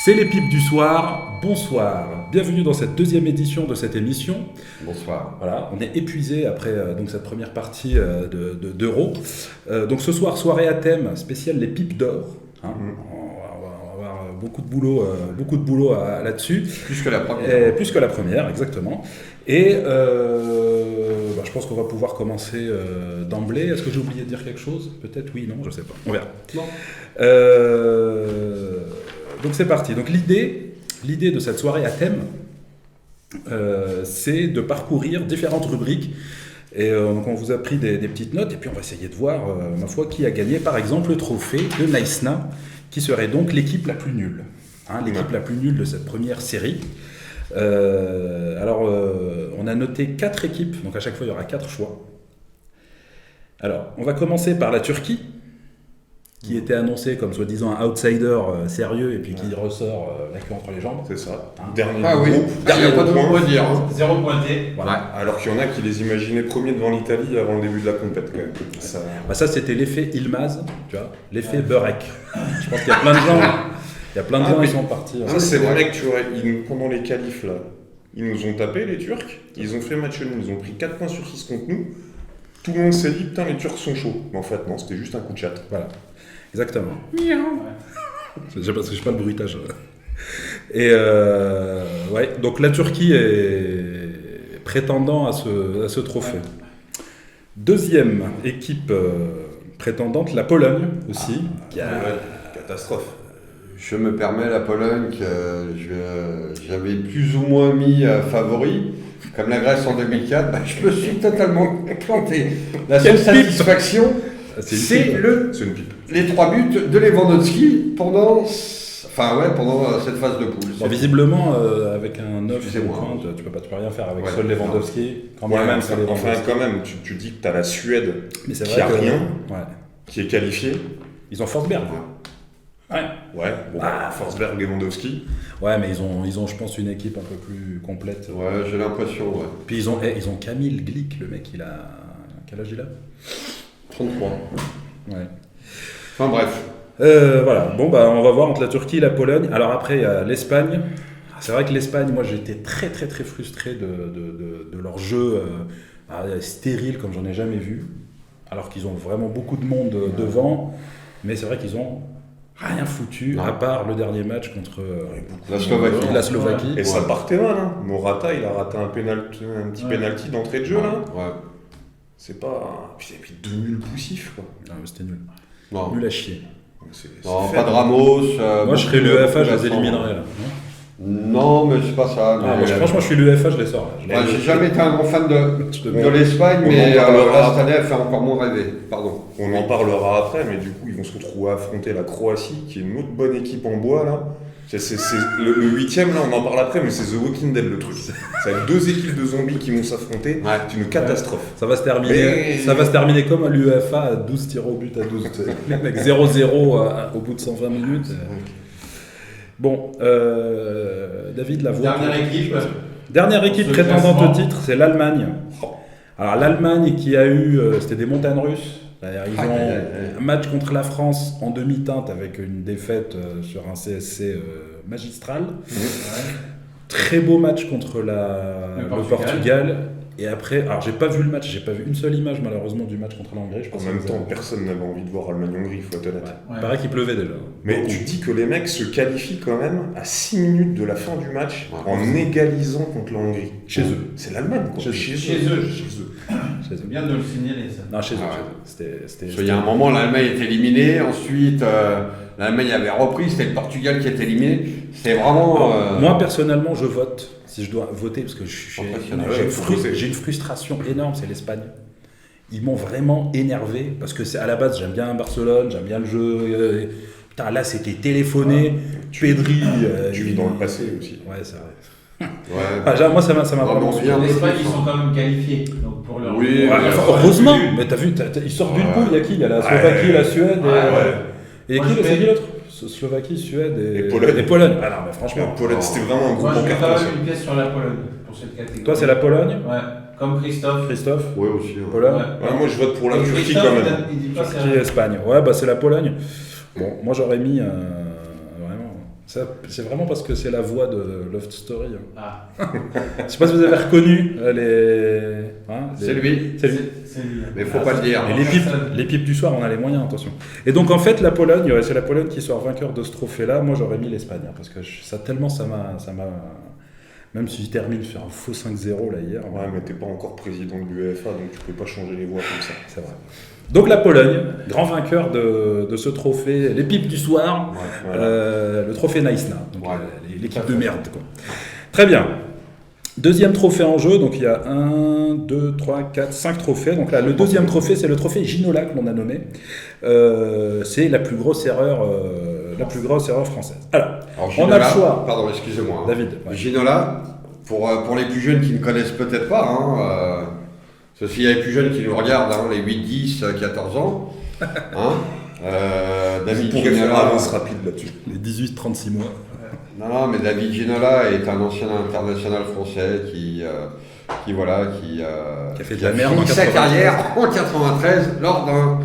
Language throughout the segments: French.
C'est les pipes du soir, bonsoir. Bienvenue dans cette deuxième édition de cette émission. Bonsoir. Voilà, on est épuisé après donc cette première partie d'Euro. Donc ce soir, soirée à thème spécial les pipes d'or. Hein. On va avoir beaucoup de boulot là-dessus. Plus que la première. Plus que la première, exactement. Et je pense qu'on va pouvoir commencer d'emblée. Est-ce que j'ai oublié de dire quelque chose? Peut-être oui, non, je ne sais pas. On verra. Non. Donc c'est parti. Donc l'idée de cette soirée à thème, c'est de parcourir différentes rubriques. Et donc on vous a pris des petites notes et puis on va essayer de voir, ma foi, qui a gagné par exemple le trophée de Naïsna, qui serait donc l'équipe la plus nulle. L'équipe la plus nulle de cette première série. On a noté 4 équipes, donc à chaque fois il y aura 4 choix. Alors, on va commencer par la Turquie, qui était annoncée comme soi-disant un outsider sérieux et puis qui ressort la queue entre les jambes. C'est ça. Dernier groupe, dernier pas de point. quoi dire. Zéro pointé. Voilà. Ouais. Alors qu'il y en a qui les imaginaient premiers devant l'Italie avant le début de la compète. Quand même. Ça c'était l'effet Ilmaz, tu vois, l'effet Burek. Je pense qu'il y a plein de gens. Qui sont partis. Ça, c'est vrai que tu vois, pendant les qualifs là, ils nous ont tapé les Turcs, ils ont fait match nul, ils ont pris 4 points sur 6 contre nous. Tout le monde s'est dit putain les Turcs sont chauds. Mais en fait non, c'était juste un coup de chat. Voilà. Exactement. Miaou. Déjà parce que je n'ai pas le bruitage. Et donc la Turquie est prétendant à ce trophée. Deuxième équipe prétendante, la Pologne aussi. Catastrophe. Je me permets la Pologne que j'avais plus ou moins mis favori. Comme la Grèce en 2004, je me suis totalement planté. La seule satisfaction, c'est une pipe. les 3 buts de Lewandowski pendant cette phase de poule. Bon, visiblement, avec un 9 Excusez-moi. points, tu peux rien faire avec Ouais. seul Lewandowski. Quand Ouais, même, c'est Lewandowski. enfin quand même, tu dis que tu as la Suède Mais c'est qui vrai a que, rien, ouais. qui est qualifiée. Ils ont Forsberg. Ouais. Ouais, Forsberg, Lewandowski. Ouais, mais ils ont, je pense, une équipe un peu plus complète. Ouais, j'ai l'impression, ouais. Puis ils ont Camille Glick, le mec, il a... Quel âge il a? 33. Ouais. Enfin bref. Voilà, on va voir entre la Turquie et la Pologne. Alors après, il y a l'Espagne. C'est vrai que l'Espagne, moi j'étais très très très frustré de leur jeu stérile comme j'en ai jamais vu. Alors qu'ils ont vraiment beaucoup de monde devant. Mais c'est vrai qu'ils ont rien foutu, Non. à part le dernier match contre La Slovaquie. la Slovaquie. Et ça partait mal, hein. Morata, il a raté un petit penalty d'entrée de jeu, là. Ouais. C'est pas... Puis deux nuls poussifs, quoi. Non, mais c'était nul. Non. Nul à chier. Non, c'est pas de faible. Ramos. Moi je serais l'UEFA, je les éliminerais là. Non, mais c'est pas ça. Ah, mais, franchement, je suis l'UEFA, je les sors là. j'ai jamais été un grand fan de l'Espagne, On mais en parlera. là, cette année, elle fait encore moins rêver. Pardon. On en parlera après, mais du coup, ils vont se retrouver à affronter la Croatie, qui est une autre bonne équipe en bois, là. C'est le 8ème, là, on en parle après, mais c'est The Walking Dead, le truc. C'est avec 2 équipes de zombies qui vont s'affronter. Ouais. C'est une catastrophe. Ça va se terminer comme à l'UEFA à 12 tirs au but à 12. Les mecs 0-0 au bout de 120 minutes. Bon, David, la voix. Dernière équipe Ce prétendante classement. au titre, c'est l'Allemagne. Alors l'Allemagne qui a eu, c'était des montagnes russes. C'est-à-dire, ils ont un match contre la France en demi-teinte avec une défaite sur un CSC magistral. Très beau match contre le Portugal. Et après, alors j'ai pas vu le match, j'ai pas vu une seule image malheureusement du match contre la Hongrie. Je pense En même que temps, vous avez- personne n'avait envie de voir Allemagne-Hongrie, il faut être honnête. Ouais. Il paraît qu'il pleuvait déjà. Mais Beaucoup. tu dis que les mecs se qualifient quand même à 6 minutes de la fin du match Ouais. en égalisant contre la Hongrie. Chez eux. C'est l'Allemagne, quoi. Chez eux. Chez eux. Chez eux. C'est bien de le signaler, ça. Non, chez eux. Ah Chez eux. C'était Il y a un moment, l'Allemagne est éliminée. Ensuite, l'Allemagne avait repris. C'était le Portugal qui était éliminé. C'était vraiment. Moi, personnellement, je vote. Si je dois voter, parce que Impressionnant. j'ai une frustration énorme, c'est l'Espagne. Ils m'ont vraiment énervé, parce que à la base, j'aime bien Barcelone, j'aime bien le jeu. Putain, là, c'était téléphoné. Pedri. Tu vis dans le passé aussi. Ouais, c'est vrai. Ouais. Moi, ça m'a Vraiment vraiment bien. saoulé. L'Espagne, ils sont quand même qualifiés. Donc pour leur... Oui, Ouais, mais heureusement, mais t'as vu, ils sortent d'une Ouais. poule, il y a qui? Il y a la Slovaquie, la Suède, et Moi, qui je c'est vais- qui l'autre? Slovaquie, Suède et Pologne. Ah non, mais franchement. Paulette, c'était vraiment un groupe Moi, je en mets carton. quand ça. même une pièce sur la Pologne pour cette catégorie. Toi, c'est la Pologne? Ouais, comme Christophe. Christophe? Ouais, aussi. Ouais. Pologne? Ouais, moi, je vote pour la Et Turquie Christophe, quand même. Il dit pas Turquie, Espagne. Ouais, bah c'est la Pologne. Bon, moi j'aurais mis vraiment Ça, c'est vraiment parce que c'est la voix de Love Story. Ah, Je sais pas si vous avez reconnu les... C'est lui. C'est lui. c'est lui. Mais faut pas le dire. Et les pipes du soir, on a les moyens, attention. Et donc en fait, la Pologne, c'est la Pologne qui sort vainqueur de ce trophée-là. Moi, j'aurais mis l'Espagne, hein, parce que ça m'a... Même si je termine sur un faux 5-0 là hier. Ouais, mais t'es pas encore président de l'UEFA, donc tu peux pas changer les voix comme ça. C'est vrai. Donc la Pologne, grand vainqueur de ce trophée, les pipes du soir, Ouais, voilà. le trophée Naïsna, donc Ouais. l'équipe de merde. Quoi. Très bien. Deuxième trophée en jeu, donc il y a 1, 2, 3, 4, 5 trophées. Donc là, le deuxième trophée, c'est le trophée Ginola que l'on a nommé. C'est la plus grosse erreur française. Alors, Alors, on a le choix. Pardon, excusez-moi. hein. David, ouais. Ginola, pour les plus jeunes qui ne connaissent peut-être pas, parce qu'il y a les plus jeunes qui nous regardent, les 8, 10, 14 ans. David Pour faire Ginola. avance rapide là-dessus. Les 18-36 mois. Non, mais David Ginola est un ancien international français qui a fait de la merde fini en sa 93. carrière en 93 lors d'un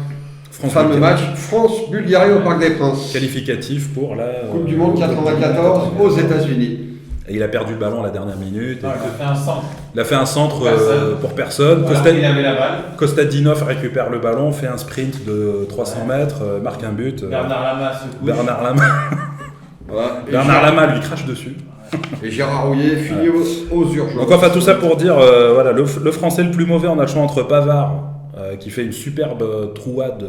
fameux France-Bulgarie. match France-Bulgarie au Parc des Princes. Qualificatif pour la Coupe du Monde 94 aux États-Unis. Et il a perdu le ballon à la dernière minute. Non, il a fait un centre. Il a fait un centre Personne. pour personne. Voilà, il avait la balle. Kostadinov récupère le ballon, fait un sprint de 300 mètres, marque un but. Bernard Lama se couche. Bernard Lama, Voilà. Et Bernard Lama lui crache dessus. Et Gérard Rouillet finit aux urgences. Donc enfin tout ça pour dire, voilà, le français le plus mauvais, on a le choix entre Pavard, qui fait une superbe trouade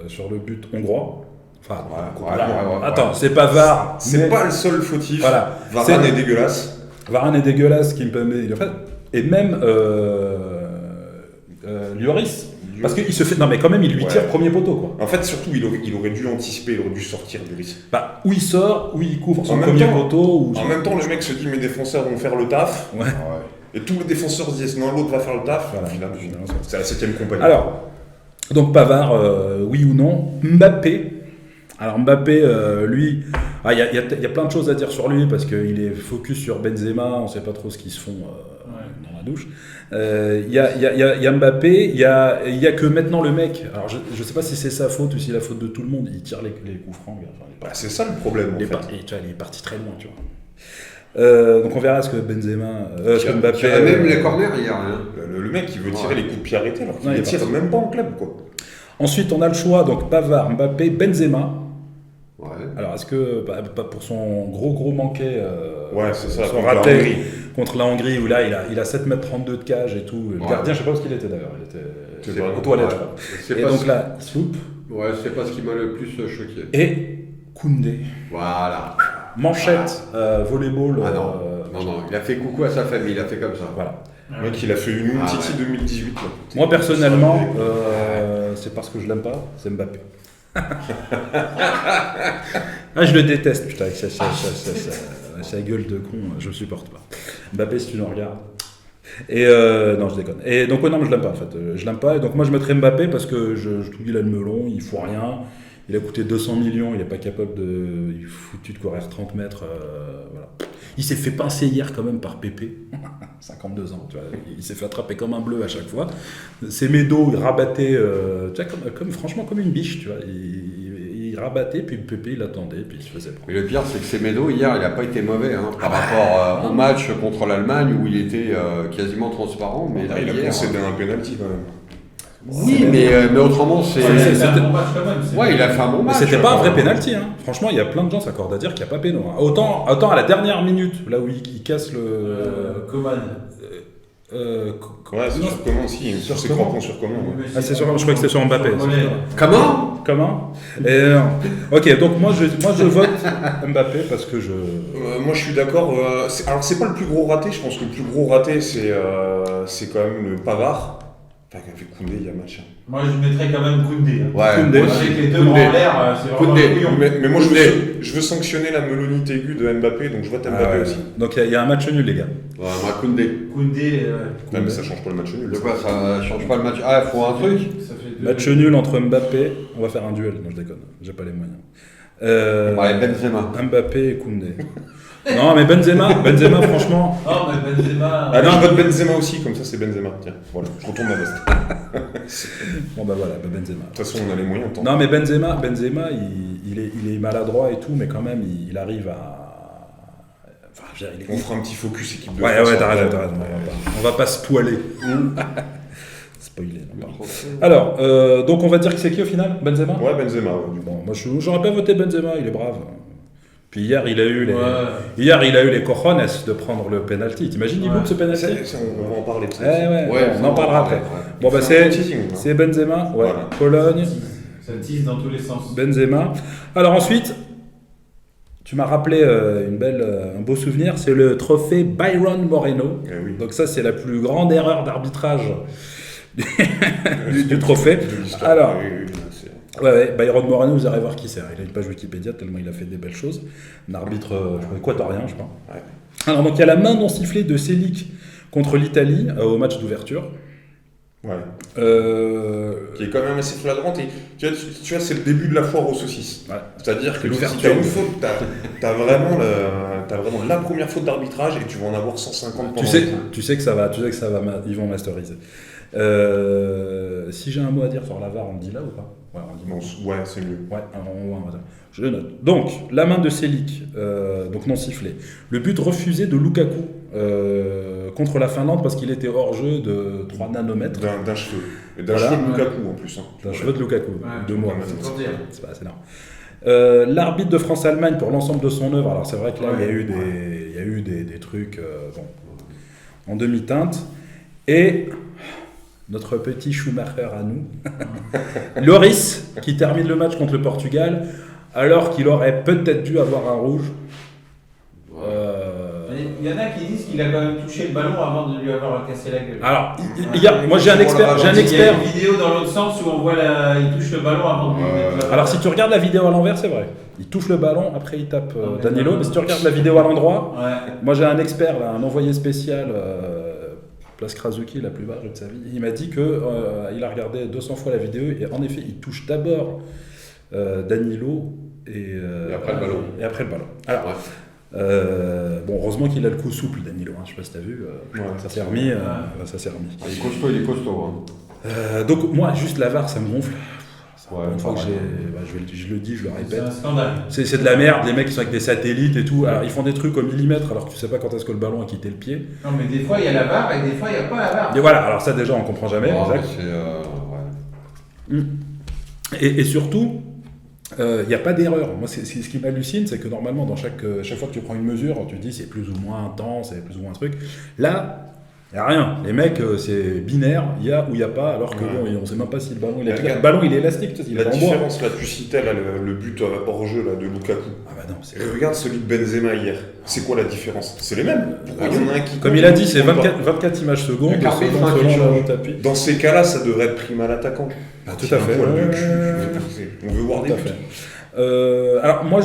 sur le but hongrois. Enfin, voilà. Ouais. Attends, c'est Pavard. C'est mais- pas le seul fautif. Voilà. Varane C'est- est dégueulasse. Varane est dégueulasse, Kimpembe, il est fait. Et même Lloris. Parce qu'il se fait. Non, mais quand même, il lui tire Ouais. premier poteau, quoi. En fait, surtout, il aurait dû anticiper, il aurait dû sortir du risque. Bah, où il sort, où il couvre son En même premier temps- poteau. Ou... En même temps, le mec se dit mes défenseurs vont faire le taf, Ouais. et tous les défenseurs se disent non, l'autre va faire le taf. Voilà. Finalement, Finalement, c'est la 7ème compagnie. Alors, donc Pavard, oui ou non. Mbappé. Alors Mbappé, lui, il y a plein de choses à dire sur lui parce qu'il est focus sur Benzema, on ne sait pas trop ce qu'ils se font dans la douche. Il y a Mbappé, il y a que maintenant le mec, alors je ne sais pas si c'est sa faute ou si c'est la faute de tout le monde, il tire les coups francs. Enfin, il est Bah, c'est ça le problème en il est fait. parti, il est parti très loin, tu vois. Donc on verra ce que Benzema, ce que Mbappé. Il a même les corners hier. Hein. Le mec, il veut tirer les coups de pied arrêtés alors qu'il Ouais, les il est tire parti. même pas en club quoi. Ensuite, on a le choix, donc Pavard, Mbappé, Benzema. Ouais. Alors, est-ce que, pas pour son gros manqué, Ouais, c'est ça. son contre la raté Hongrie. contre la Hongrie, où là, il a 7,32 m de cage et tout. Le Ouais. gardien, je sais pas où il était d'ailleurs. Il était C'est pas- aux toilettes, ouais. je crois. C'est Et pas donc ce- là, il se loupe. Ouais, c'est pas ce qui m'a le plus choqué. Et Koundé, Voilà. manchette, volleyball. Ah non, il a fait coucou à sa famille, il a fait comme ça. Voilà. Le mec, il a fait une Ah Titi ouais. 2018 là. Moi, personnellement, c'est parce que je l'aime pas, c'est Mbappé. Ah, je le déteste, putain, avec sa gueule de con, je le supporte pas. Mbappé, si tu nous regardes. Et non, je déconne. Et donc, non, mais je l'aime pas en fait. Je l'aime pas. Et donc, moi, je mettrais Mbappé parce que je trouve qu'il a le melon, il fout rien. Il a coûté 200 millions, il n'est pas capable de. Il est foutu de courir 30 mètres. Voilà. Il s'est fait pincer hier quand même par Pépé, 52 ans. Tu vois. Il s'est fait attraper comme un bleu à chaque fois. Ses médos, il rabattait, tu vois, franchement comme une biche. Tu vois. Il rabattait, puis Pépé il attendait, puis il se faisait prendre. Mais le pire, c'est que Semedo, hier, il n'a pas été mauvais par rapport au match contre l'Allemagne où il était quasiment transparent. Mais là, Il a hier, concédé un penalty quand même. Oui, mais autrement, c'est. C'est un bon match quand même. c'est- Ouais, il a fait un bon Mais match. c'était pas un vrai quand même. penalty. Hein. Franchement, il y a plein de gens qui s'accordent à dire qu'il n'y a pas péno. Hein. Autant à la dernière minute, là où il casse le. Coman. Ouais, c'est non, sur comment aussi, sur ses comment crampons sur comment. Ouais. Ah, c'est sur, je crois que c'était sur Mbappé. Sur le mollet. Comment Comment Ok, donc moi je vote Mbappé parce que je. Moi je suis d'accord. Alors c'est pas le plus gros raté, je pense que le plus gros raté c'est quand même le Pavard. Enfin, avec Koundé, il y a match. Hein. Moi, je mettrais quand même Koundé. hein. Ouais, Koundé. moi Avec aussi. les deux bras en l'air, c'est vraiment Koundé. un couillon. Mais moi Koundé. je veux sanctionner la melonite aiguë de Mbappé, donc je vote Mbappé Ah, aussi. donc il y a un match nul, les gars. Ouais, moi, Koundé. Koundé, Non, mais ça change pas le match nul. De quoi ça change pas le match? Ah, il faut un truc. ça fait deux. Match nul entre Mbappé. On va faire un duel. Non, je déconne. J'ai pas les moyens. Ouais, Benzema. Mbappé et Koundé. Non, mais Benzema, franchement. Non, mais Benzema. Ah non, je vote Benzema aussi, comme ça c'est Benzema. Tiens, voilà, je retourne ma veste. Bon, bah voilà, Benzema. De toute façon, on a les moyens, tant. Non, mais Benzema il est maladroit et tout, mais quand même, il arrive à. Enfin, je veux dire, On fera un petit focus équipe de Ouais, France. t'as raison. On va pas spoiler. Spoiler, non, pardon. Alors, donc on va dire que c'est qui au final? Benzema? Ouais, Benzema. Ouais. Bon, moi j'aurais pas voté Benzema, il est brave. Puis hier il a eu les, Ouais. les cojones de prendre le penalty. T'imagines il Ouais. loupe ce penalty? On va en parler de ça. On en parlera après. Bon bah c'est Benzema, ouais. Voilà. Pologne, Ça tisse dans tous les sens. Benzema. Alors ensuite, tu m'as rappelé un beau souvenir, c'est le trophée Byron Moreno. Eh oui. Donc ça c'est la plus grande erreur d'arbitrage du trophée. De l'histoire. Alors, Oui, c'est- Ouais, Byron Moreno, vous allez voir qui c'est. Il a une page Wikipédia tellement il a fait des belles choses. Un arbitre équatorien, je crois. Ouais. Alors, donc il y a la main non sifflée de Selic contre l'Italie au match d'ouverture. Ouais. Euh, Qui est quand même assez flagrante. Et, tu vois, c'est le début de la foire aux saucisses. Ouais. C'est-à-dire que si L'ouverture. tu as une faute, t'as vraiment la première faute d'arbitrage et tu vas en avoir 150 pendant tu sais que ça va, ils vont masteriser. Si j'ai un mot à dire sur la VAR, on me dit là ou pas? Ouais, on dit Bon, ouais, c'est mieux. Ouais, on va dire. Je le note. Donc, la main de Selic, donc non sifflée. Le but refusé de Lukaku contre la Finlande parce qu'il était hors jeu de 3 nanomètres. D'un cheveu. Et d'un Voilà. cheveu de Lukaku en plus. Hein. D'un cheveu de Lukaku, Ouais, 2 mois. c'est pour dire. C'est pas assez énorme. L'arbitre de France-Allemagne pour l'ensemble de son œuvre, alors c'est vrai que là il y a eu des trucs en demi-teinte. Et notre petit Schumacher à nous, Loris, qui termine le match contre le Portugal, alors qu'il aurait peut-être dû avoir un rouge. Il y en a qui disent qu'il a quand même touché le ballon avant de lui avoir cassé la gueule. Alors, moi j'ai un expert. Il y a une vidéo dans l'autre sens où on voit il touche le ballon avant de lui mettre la Alors si tu regardes la vidéo à l'envers, c'est vrai. Il touche le ballon, après il tape mais Danilo. non. Mais si tu regardes la vidéo à l'endroit, Ouais. moi j'ai un expert, là, un envoyé spécial, Place Krasuki, la plus barge de sa vie. Il m'a dit que il a regardé 200 fois la vidéo et en effet il touche d'abord Danilo et après le ballon. Et après le ballon. Alors, bon, heureusement qu'il a le coup souple, Danilo. Hein, je sais pas si t'as vu, ça s'est remis. Ça s'est remis. Il est costaud. Hein. Donc moi, juste la VAR, ça me gonfle. Ouais, Une fois que pareil. je le dis, je le C'est répète. un scandale. C'est de la merde, les mecs qui sont avec des satellites et tout. Alors, ils font des trucs au millimètre alors que tu sais pas quand est-ce que le ballon a quitté le pied. Non, mais des fois il y a la VAR et des fois il n'y a pas la VAR. Et voilà, alors ça déjà on comprend jamais. Oh, Exact. c'est, ouais. Et surtout, il n'y a pas d'erreur. Moi, ce qui m'hallucine, c'est que normalement, dans chaque fois que tu prends une mesure, tu te dis c'est plus ou moins un temps, c'est plus ou moins un truc. Là, il n'y a rien. Les mecs, c'est binaire, il y a ou il n'y a pas, alors que bon, on ne sait même pas si le ballon il est. Regarde. Le ballon il est élastique, tu sais, il est La en bois. différence, là, tu citais là, le but hors jeu là, de Lukaku. Ah bah non, c'est. Et regarde celui de Benzema hier. C'est quoi la différence? C'est les mêmes. Pourquoi il y en a un qui. Comme il a dit, c'est 24 images secondes, Le carré, selon quelque chose. le tapis. Dans ces cas-là, ça devrait être prime à l'attaquant. Ah, tout à fait. Un poil de Ouais, cul. ouais, On veut voir des Tout à buts. fait. Alors moi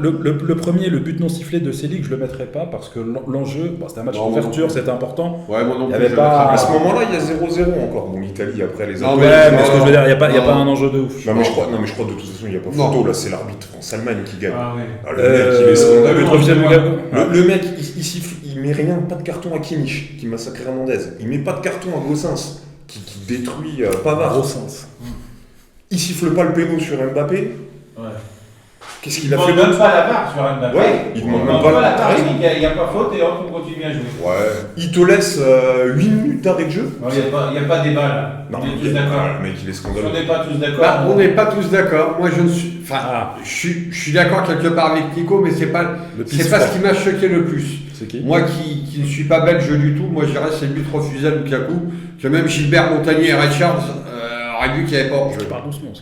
le premier, le but non sifflé de Selic, je le mettrais pas parce que l'enjeu, c'était un match Non, d'ouverture, c'était important. Ouais, moi non Il y plus. avait je pas- le À ce mettrais moment-là, il y a 0-0 encore. Bon, l'Italie après les Non, autres. Ouais, mais- mais ce que je veux dire, il y a pas Non. un enjeu de ouf. Non, mais je crois de toute façon, il n'y a pas Non. photo. Là, c'est l'arbitre France-Allemagne qui gagne. Ah oui. Ah, le mec, il est scandaleux. but refusé de Lukaku. Le mec, il siffle, il met rien, pas de carton à Kimmich, qui massacre Hernandez. Il met pas de carton à Gossens, qui détruit Pavard. Gros sens. Il siffle pas le péno sur Mbappé. Ouais. Qu'est-ce Il qu'il ne a fait demande même d'autre? pas la VAR sur Mbappé. Ouais, il Il demande ne même demande pas pas la la VAR. VAR. Il dit qu'il n'y a pas faute et hop, on continue à jouer. Ouais. Il te laisse 8 minutes d'arrêt de jeu. Il n'y a pas débat là. Non, On est mais tous d'accord. le mec, il est Si scandaleux. on n'est pas tous d'accord. Bah, on n'est pas tous d'accord. Moi, je ne suis. Enfin, Ah. je suis d'accord quelque part avec Nico, mais c'est pas Le ce pisse-froid. qui m'a choqué le plus. C'est qui? Moi qui ne suis pas belge du tout, moi je dirais c'est le but refusé à Lukaku, que même Gilbert Montagnier et Richards auraient vu qu'il n'y avait pas hors-jeu. Je parle doucement.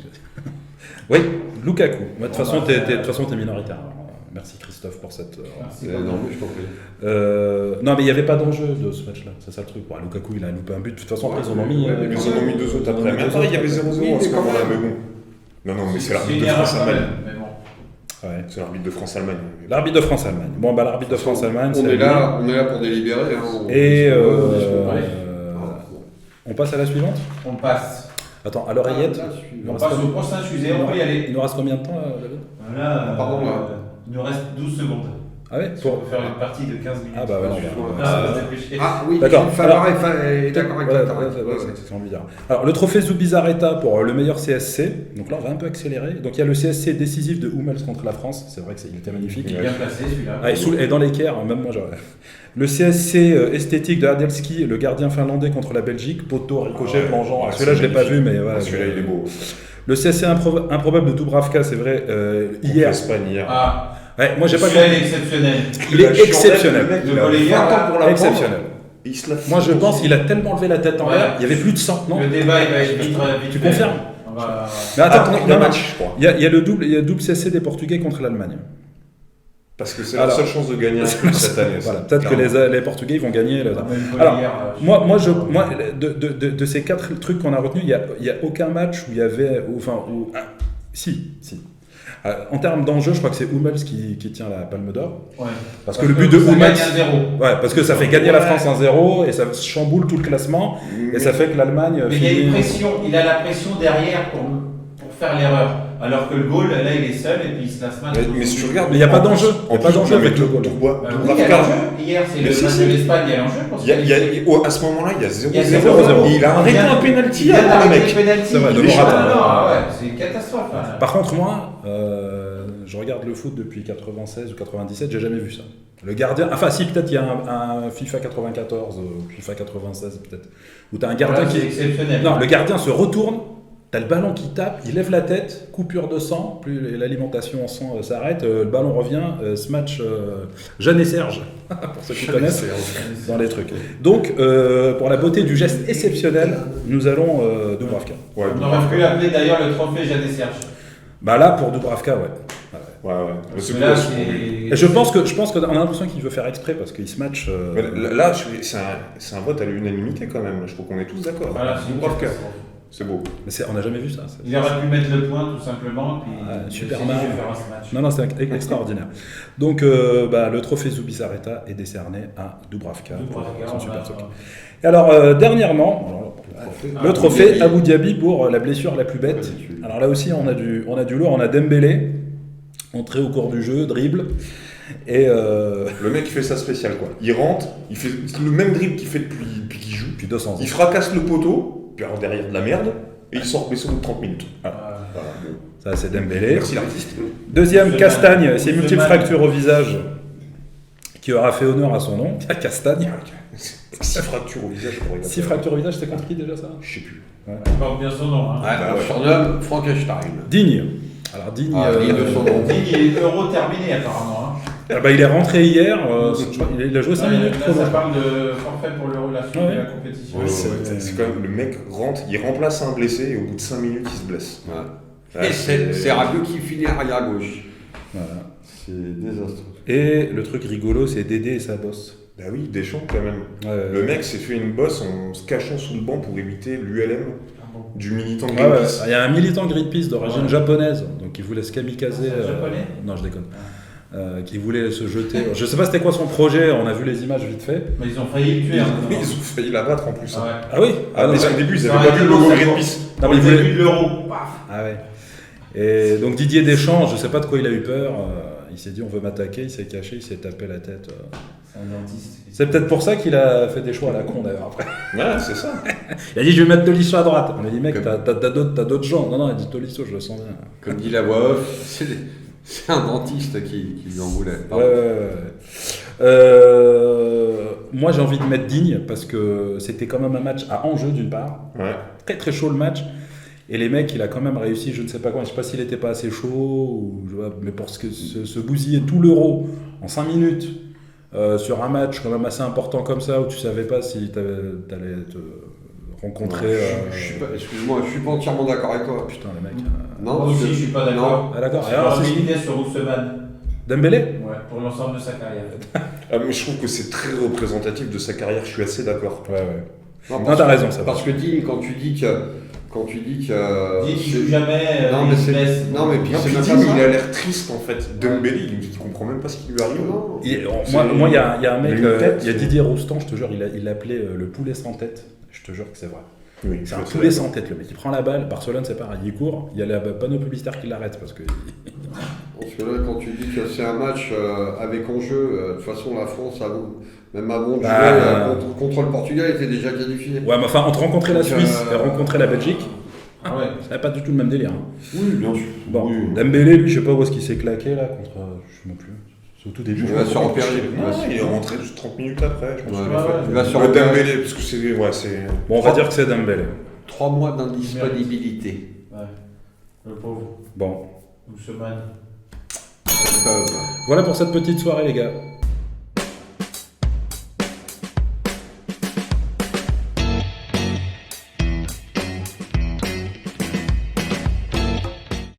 Oui, Lukaku. Moi, de toute façon, t'es minoritaire. Alors, merci Christophe pour cette. Merci. Non, mais je t'en prie. Non, mais il n'y avait pas d'enjeu de ce match-là. C'est ça le truc. Bon, Lukaku, il a loupé un but. De toute façon, après, ils en ont mis. Ils en ont mis 2 autres après. Mais attends, il y avait 0-0 à ce moment-là, mais bon. Non, mais c'est l'arbitre de une erreur quand France-Allemagne. même, mais bon. Ouais. C'est l'arbitre de France-Allemagne. L'arbitre de France-Allemagne. Bon, bah, l'arbitre de France-Allemagne, On c'est est là pour délibérer. Hein. Et Ouais. on passe à la suivante. On passe. Attends, à l'oreillette. Il nous On reste passe au combien- prochain sujet, on peut y aller. Il nous reste combien de temps, David? Voilà. Pardon, là. Il nous reste 12 secondes. Ah ouais On peut faire une partie de 15 minutes. Ah bah ouais, non, ça fait chier. Ah oui, D'accord. Favre est d'accord avec Voilà, toi. ouais, c'est ce qu'on veut dire. Alors, le trophée Zubizarreta pour le meilleur CSC. Donc là, on va un peu accélérer. Donc, il y a le CSC décisif de Hummels contre la France. C'est vrai qu'il était magnifique. Il est bien placé celui-là. Ah, et dans l'équerre, même moi, j'aurais. Le CSC esthétique de Hadelski, le gardien finlandais contre la Belgique. Poteau, ricochet, plongeant. Ah, celui-là, je ne l'ai pas vu, mais voilà. Celui-là, il est beau. Le CSC improbable de Dubravka, c'est vrai, hier. L'Espagne hier. Ah, Ouais, moi, j'ai pas celui-là, il compris. est exceptionnel. Il est exceptionnel. Le mec, Le il a volley 20 hier, ans pour la Exceptionnel. Il se la fout. Moi, je pense qu'il a tellement levé la tête en Ouais. l'air. Il y avait plus de sang, non? Le débat, il va être vite. Tu fait. confirmes? On va- Mais attends, Il y a un match, je crois. il y a le double CSC des Portugais contre l'Allemagne. Parce que c'est la Alors, seule chance de gagner un truc cette année. Voilà, peut-être que les Portugais ils vont gagner. Même volley Alors, hier, moi, de ces 4 trucs qu'on a retenus, il n'y a aucun match où il y avait. Si. En termes d'enjeu, je crois que c'est Hummels qui tient la palme d'or. Ouais. Parce que le but de ça Hummels. gagne 1-0. Ouais, parce que ça fait gagner la France 1-0 et ça chamboule tout le classement. Et ça fait que l'Allemagne. Mais il y a une pression, il a la pression derrière pour faire l'erreur. Alors que le goal, là, il est seul et puis il se laisse mal. Mais si tu regardes. Mais il n'y a pas d'enjeu. Il En n'y a pas d'enjeu avec le goal. Oui, il y a l'enjeu. Hier, c'est Mais le si, match si. de l'Espagne, il y a l'enjeu. pour se qualifier. À ce moment-là, il y a 0-0. Il y a 0-0. Et il a arrêté un penalty Il vient avant le d'arrêter mec. le penalty. C'est vrai, de Il est Morata. chaud. Ah ouais, c'est une catastrophe. Là. Par contre, moi, je regarde le foot depuis 96 ou 97, j'ai jamais vu ça. Le gardien, enfin si, peut-être il y a un FIFA 94 ou FIFA 96 peut-être, où tu as un gardien Voilà, qui... c'est exceptionnel. Non, le gardien se retourne, tu as le ballon qui tape, il lève la tête, coupure de sang, plus l'alimentation en sang s'arrête, le ballon revient, ce match, Jeanne et Serge, pour ceux qui connaissent, dans les trucs. Donc, pour la beauté du geste exceptionnel, nous allons Dubravka. Ouais, On aurait pu l'appeler d'ailleurs le trophée Jeanne et Serge. Bah là, pour Dubravka, ouais. ouais. Parce C'est que là, cool. Et je pense qu'on a l'impression qu'il veut faire exprès parce qu'il se match. Mais là, c'est un vote à l'unanimité quand même. Je crois qu'on est tous d'accord. Voilà, c'est une Dubravka. catastrophe. C'est beau. Mais on n'a jamais vu ça. Il aurait pu mettre le point tout simplement. Puis Superman. il s'est dit, je vais faire ce match. Non, c'est extraordinaire. Donc, le trophée Zubizarreta est décerné à Dubravka. Dubravka, Son on super va- truc. Et alors, dernièrement, le trophée Abu Dhabi pour la blessure la plus bête. Alors là aussi, on a du lourd. On a Dembélé, entré au cours du jeu, dribble. Et Le mec, il fait ça spécial, quoi. Il rentre, il fait le même dribble qu'il fait depuis qu'il joue. puis 200 ans. Il fracasse le poteau, puis alors derrière de la merde, et il sort blessé au bout de 30 minutes. Voilà. Bon. Ça, c'est Dembélé. Merci l'artiste. Deuxième, Ousmane. Castagne, ses multiples Ousmane. fractures au visage, qui aura fait honneur à son nom. Castagne. 6 fractures au visage, je pourrais 6 fractures au visage, c'est compris déjà ça? Je sais plus. Il porte bien son nom. Hein. Ouais, surnomme Frankenstein. Digne. Alors Digne, Digne de son nom. Il est euro terminé apparemment. Hein. il est rentré hier, il a joué 5 minutes. Là, ça parle de forfait pour l'euro, la suite Ouais. de la compétition. Ouais, c'est quand même le mec rentre, il remplace un blessé et au bout de 5 minutes il se blesse. Ouais. Et c'est Rabiot qui finit arrière à gauche. Voilà. C'est désastreux. Et le truc rigolo, c'est Dédé et sa bosse. Bah oui, Deschamps quand même. Le mec s'est fait une bosse en se cachant sous le banc pour éviter l'ULM du militant de Greenpeace. Il y a un militant Greenpeace d'origine japonaise, donc il voulait se kamikazer. C'est un japonais non, je déconne. Qui voulait se jeter. Je sais pas c'était quoi son projet, on a vu les images vite fait. Mais ils ont failli le tuer. Ils ont failli l'abattre en plus. Ah ouais. Ah oui Parce non, qu'au début ils Ça avaient aurait pas vu été le logo beau, ça, Greenpeace. Non, Pour mais le il début voulait- de l'euro. Paf. Ah ouais. Et donc Didier Deschamps, je sais pas de quoi il a eu peur, il s'est dit on veut m'attaquer, il s'est caché, il s'est tapé la tête. C'est un dentiste. C'est peut-être pour ça qu'il a fait des choix à la con d'ailleurs après. Ouais, c'est ça. Il a dit je vais mettre Tolisso à droite. On a dit mec, t'as d'autres gens. Non, il a dit Tolisso, je le sens bien. Comme dit la voix off, c'est un dentiste qui lui en voulait. Pardon. Moi j'ai envie de mettre Digne parce que c'était quand même un match à enjeu d'une part. Ouais. Très très chaud le match. Et les mecs, il a quand même réussi, je ne sais pas quoi, je sais pas s'il était pas assez chaud, mais pour se bousiller tout l'euro en 5 minutes sur un match quand même assez important comme ça où tu savais pas si t'allais te rencontrer. Excuse-moi, je suis pas entièrement d'accord avec toi. Putain, les mecs. Non, Moi aussi, je suis pas d'accord. Ah d'accord. Je Alors, suis c'est milité sur Ousmane. Dembélé. Ouais, pour l'ensemble de sa carrière. Ah, mais je trouve que c'est très représentatif de sa carrière, je suis assez d'accord. Ouais. Non, Non, t'as raison, ça. Parce que Digne, quand tu dis que. Il joue jamais. Non, mais il se c'est. blesse. Non, mais puis Non, c'est puis même Digne, pas il ça. a l'air triste en fait. Dembélé, il comprend même pas ce qui lui arrive. Non. Moi, il y a un mec, Une tête, il y a c'est- Didier Roustan, je te jure, il l'appelait le poulet sans tête. Je te jure que c'est vrai. Oui, C'est un poulet sans tête, le mec. Il prend la balle, Barcelone c'est pareil, il court, il y a la panneau publicitaire qui l'arrête parce que. Parce que là, quand tu dis que c'est un match avec enjeu, de toute façon, la France, même avant de jouer contre le Portugal, était déjà qualifiée. Ouais, mais enfin, entre rencontrer la Donc, Suisse et rencontrer la Belgique, Ah ouais. ça n'a pas du tout le même délire. Hein. Oui, bien sûr. Bon, Oui. Dembélé, lui, je sais pas où est-ce qu'il s'est claqué là contre. Je sais même plus. C'est au tout début. Il va se repérer. Il est rentré juste 30 minutes après, je pense. Ouais, qu'il a fait. il va se Le repérer. Dembélé, parce que c'est. Ouais, c'est. Bon, on va dire que c'est Dembélé. 3 mois d'indisponibilité. Ouais. Le pauvre. Bon. Ousmane. Donc, Voilà pour cette petite soirée, les gars.